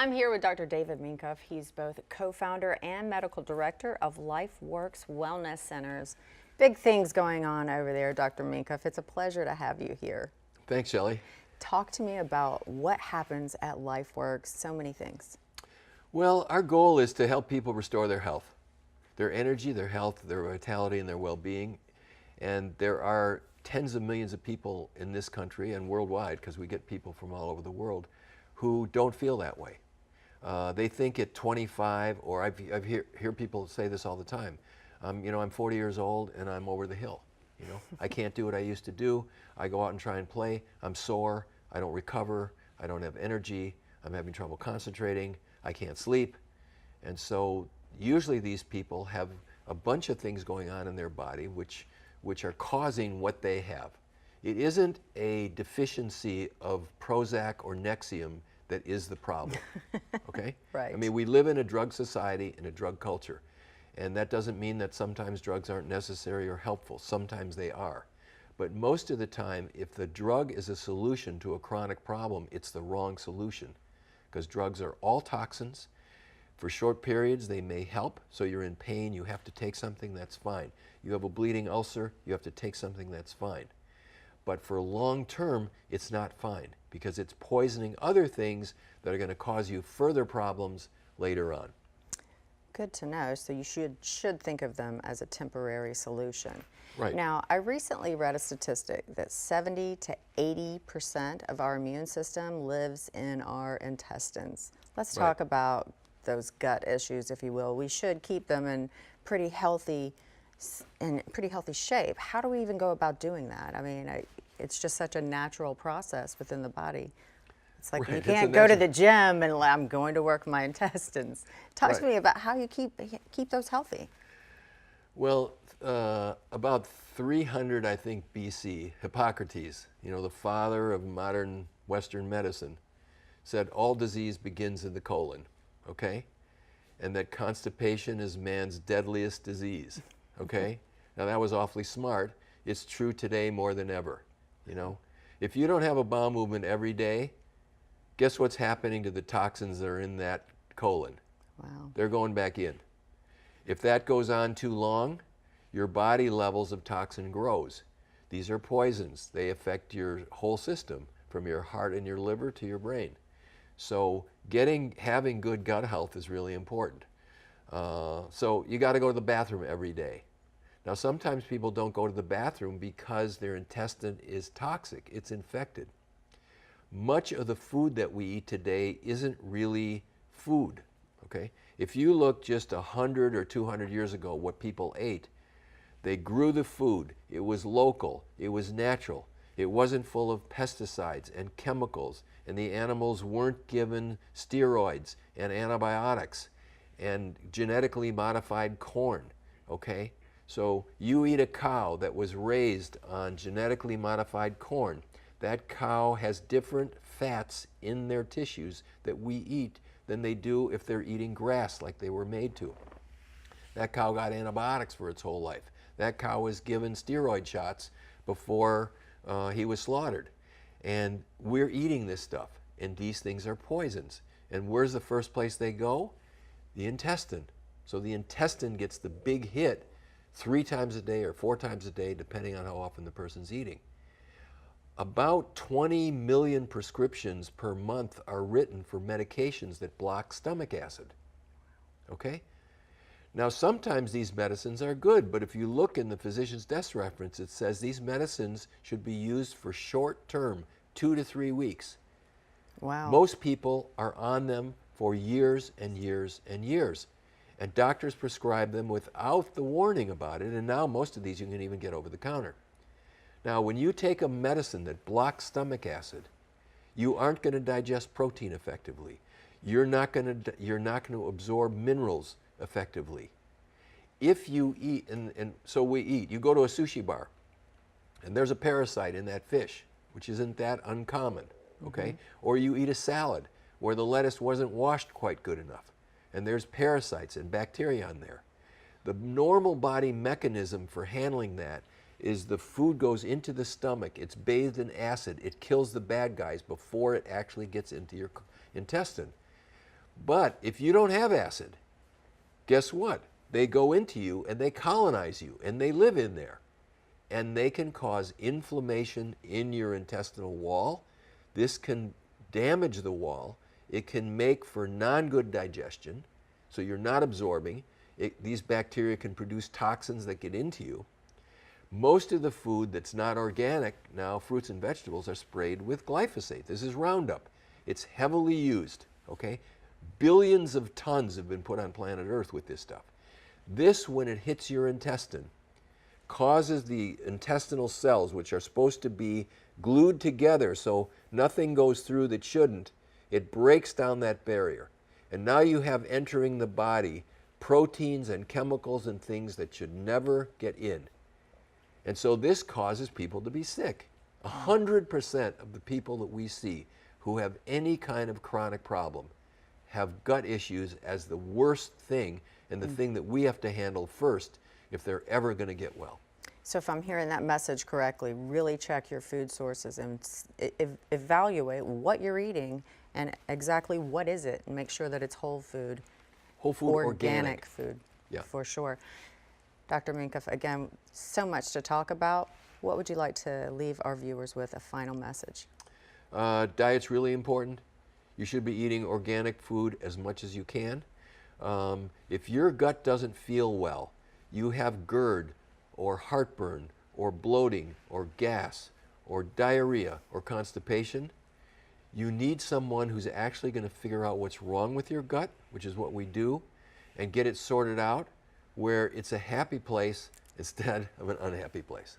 I'm here with Dr. David Minkoff. He's both co-founder and medical director of LifeWorks Wellness Centers. Big things going on over there, Dr. Minkoff. It's a pleasure to have you here. Thanks, Shelley. Talk to me about what happens at LifeWorks. So many things. Well, our goal is to help people restore their health, their energy, their health, their vitality, and their well-being. And there are tens of millions of people in this country and worldwide, because we get people from all over the world, who don't feel that way. They think at 25, or I hear people say this all the time. I'm 40 years old and I'm over the hill. I can't do what I used to do. I go out and try and play. I'm sore. I don't recover. I don't have energy. I'm having trouble concentrating. I can't sleep. And so usually these people have a bunch of things going on in their body which are causing what they have. It isn't a deficiency of Prozac or Nexium that is the problem, okay? Right. I mean, we live in a drug society and a drug culture, and that doesn't mean that sometimes drugs aren't necessary or helpful. Sometimes they are. But most of the time, if the drug is a solution to a chronic problem, it's the wrong solution, because drugs are all toxins. For short periods, they may help, so you're in pain, you have to take something, that's fine. You have a bleeding ulcer, you have to take something, that's fine. But for long term, it's not fine, because it's poisoning other things that are going to cause you further problems later on. Good to know. So you should think of them as a temporary solution. Right. Now, I recently read a statistic that 70 to 80% of our immune system lives in our intestines. Let's Right. talk about those gut issues, if you will. We should keep them in pretty healthy shape. How do we even go about doing that? I mean, it's just such a natural process within the body. It's like Right. you It's a can't go to natural- the gym and I'm going to work my intestines. Talk to Right. me about how you keep those healthy. Well, about 300, I think, BC, Hippocrates, the father of modern Western medicine, said all disease begins in the colon, okay? And that constipation is man's deadliest disease, okay? Now that was awfully smart. It's true today more than ever, If you don't have a bowel movement every day, guess what's happening to the toxins that are in that colon? Wow. They're going back in. If that goes on too long, your body levels of toxin grows. These are poisons. They affect your whole system, from your heart and your liver to your brain. So having good gut health is really important. So you got to go to the bathroom every day. Now sometimes people don't go to the bathroom because their intestine is toxic, it's infected. Much of the food that we eat today isn't really food, okay? If you look just 100 or 200 years ago what people ate, they grew the food, it was local, it was natural, it wasn't full of pesticides and chemicals, and the animals weren't given steroids and antibiotics and genetically modified corn, okay? So you eat a cow that was raised on genetically modified corn. That cow has different fats in their tissues that we eat than they do if they're eating grass like they were made to. That cow got antibiotics for its whole life. That cow was given steroid shots before he was slaughtered. And we're eating this stuff, and these things are poisons. And where's the first place they go? The intestine. So the intestine gets the big hit 3 times a day or 4 times a day, depending on how often the person's eating. About 20 million prescriptions per month are written for medications that block stomach acid, okay? Now sometimes these medicines are good, but if you look in the physician's desk reference, it says these medicines should be used for short term, 2 to 3 weeks. Wow. Most people are on them for years and years and years. And doctors prescribe them without the warning about it, and now most of these you can even get over the counter. Now, when you take a medicine that blocks stomach acid, you aren't going to digest protein effectively. You're not going to absorb minerals effectively. If you eat, and so we eat, you go to a sushi bar, and there's a parasite in that fish, which isn't that uncommon, okay? Or you eat a salad where the lettuce wasn't washed quite good enough, and there's parasites and bacteria on there. The normal body mechanism for handling that is the food goes into the stomach, it's bathed in acid, it kills the bad guys before it actually gets into your intestine. But if you don't have acid, guess what? They go into you and they colonize you and they live in there. And they can cause inflammation in your intestinal wall. This can damage the wall. It can make for non-good digestion, so you're not absorbing. These bacteria can produce toxins that get into you. Most of the food that's not organic now, fruits and vegetables, are sprayed with glyphosate. This is Roundup. It's heavily used, okay? Billions of tons have been put on planet Earth with this stuff. This, when it hits your intestine, causes the intestinal cells, which are supposed to be glued together so nothing goes through that shouldn't, it breaks down that barrier. And now you have entering the body proteins and chemicals and things that should never get in. And so this causes people to be sick. 100% of the people that we see who have any kind of chronic problem have gut issues as the worst thing and the thing that we have to handle first if they're ever going to get well. So if I'm hearing that message correctly, really check your food sources and evaluate what you're eating and exactly what is it, and make sure that it's whole food. Whole food, organic food, yeah, for sure. Dr. Minkoff, again, so much to talk about. What would you like to leave our viewers with, a final message? Diet's really important. You should be eating organic food as much as you can. If your gut doesn't feel well, you have GERD or heartburn or bloating or gas or diarrhea or constipation, you need someone who's actually going to figure out what's wrong with your gut, which is what we do, and get it sorted out where it's a happy place instead of an unhappy place.